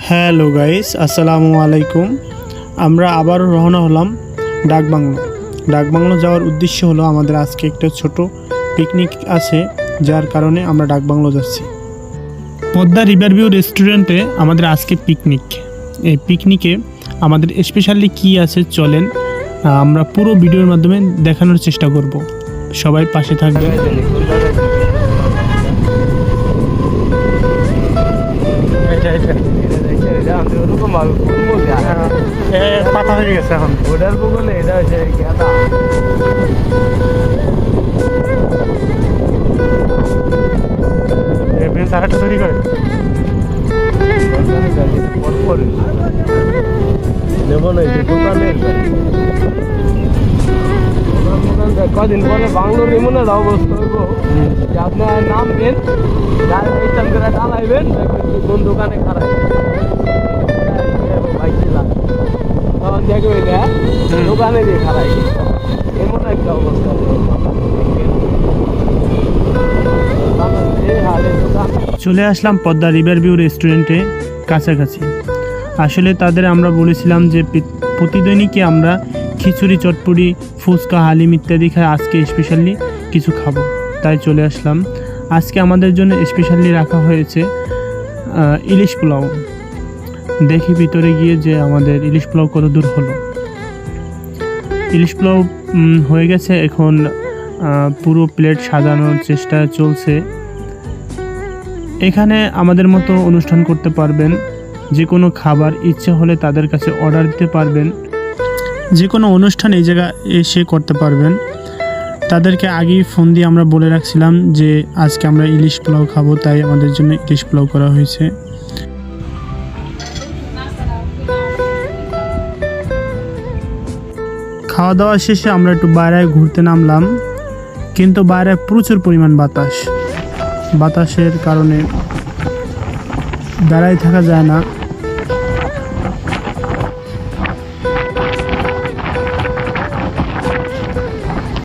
Hello guys, আসসালামু আলাইকুম। আমরা আবারও রওনা হলাম ডাকবাংলো যাওয়ার উদ্দেশ্য হলো আমাদের আজকে একটা ছোট পিকনিক আছে, যার কারণে আমরা ডাকবাংলো যাচ্ছি। পদ্মা রিভারভিউ রেস্টুরেন্টে আমাদের আজকে পিকনিক। এই পিকনিকে আমাদের স্পেশালি কি আছে চলেন আমরা পুরো ভিডিওর মাধ্যমে দেখানোর চেষ্টা করব। সবাই পাশে থাকবে। পাতা হয়ে গেছে এখন ওটার বগলে এটা হচ্ছে গেঁদা। চারাটা তৈরি করে নেব না দোকানের কদিন পরে বাংলোর রিমনের অবস্থা হইব যে আপনার নামবেন ইচ্ছান করে চালাইবেন কোন দোকানে খারাপ তখন দেখবেন দোকানে দিয়ে খারাপ এমন একটা অবস্থা। চলে আসলাম পদ্মা রিভারভিউ রেস্টুরেন্টে কাছাকাছি। আসলে তাদের আমরা বলেছিলাম যে প্রতিদিনই আমরা খিচুড়ি, চটপটি, ফুচকা, হালিম ইত্যাদি খাই, আজকে স্পেশালি কিছু খাবো, তাই চলে আসলাম। আজকে আমাদের জন্য স্পেশালি রাখা হয়েছে ইলিশ পোলাও। দেখি ভিতরে গিয়ে যে আমাদের ইলিশ পোলাও কত দূর হলো। ইলিশ পোলাও হয়ে গেছে, এখন পুরো প্লেট সাজানোর চেষ্টা চলছে। এখানে আমাদের মতো অনুষ্ঠান করতে পারবেন, যে কোনো খাবার ইচ্ছে হলে তাদের কাছে অর্ডার দিতে পারবেন। যে কোনো অনুষ্ঠান এই জায়গায় এসে করতে পারবেন। তাদেরকে আগেই ফোন দিয়ে আমরা বলে রাখছিলাম যে আজকে আমরা ইলিশ পোলাও খাবো, তাই আমাদের জন্য ইলিশ পোলাও করা হয়েছে। খাওয়া দাওয়া শেষে আমরা একটু বাইরে ঘুরতে নামলাম, কিন্তু বাইরে প্রচুর পরিমাণ বাতাসের কারণে দাঁড়ায় থাকা যায় না।